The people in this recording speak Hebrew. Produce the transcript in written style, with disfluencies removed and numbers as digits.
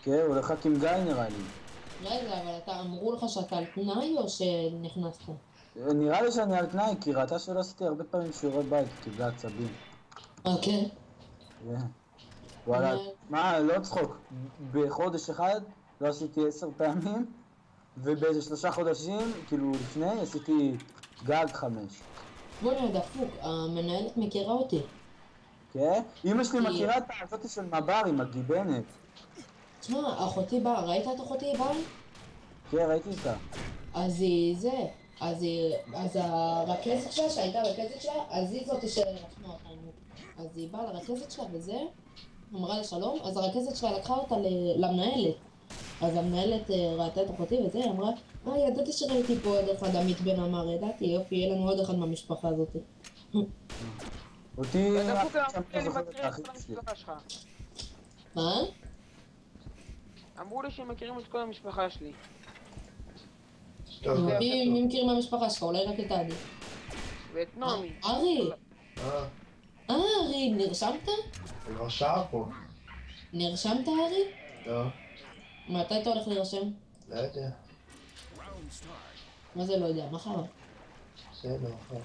כן, הוא הולך רק עם גיא נראה לי. רגע, אבל אמרו לך שאתה על תנאי או שנכנסת? נראה לי שאני על תנאי, כי ראתה שלא עשיתי הרבה פעמים שיעורי בית, היא קיבלה עצבים. כן. כן. וואלה, מה, לא צחוק, בחודש אחד לא עשיתי 10 פעמים, ובאיזה 3 חודשים, כאילו לפני, עשיתי גג 5. בוא נהיה דפוק, המנהלת מכירה אותי. כן? אמא שלי כי, מכירה את הזאתי של מב"ר עם הגיבנת. תשמע, אחותי באה, ראית את אחותי באה? כן, ראיתי אותה. אז היא זה, אז הרכזת שלה, שהייתה הרכזת שלה, אז היא זאת שרשמה אותנו. אז היא באה לרכזת שלה וזה, אמרה לה שלום, אז הרכזת שלה לקחה אותה למנהלת. אז המנהלת ראתה את אחותי וזה, היא אמרה, ידעתי שראיתי פה עוד אחד, עמית בן אמר, ידעתי, יופי, יהיה לנו עוד אחד מהמשפחה הזאת. אותי, ודפוק אמרו שם לי, לא אני זוכר את מכיר את האחים כל שלי. המשפחה שלך. מה? אמרו לי שהם מכירים את כל המשפחה שלי. טוב, זה טוב. יפה טוב. מי מכיר מהמשפחה שלך? אולי רק את עדי. ואת נעמי. ארי! אה, ארי, נרשמת? זה כבר שעה פה. נרשמת, ארי? לא, מתי אתה הולך להירשם? לא יודע. מה זה לא יודע? מחר. בסדר, אחר.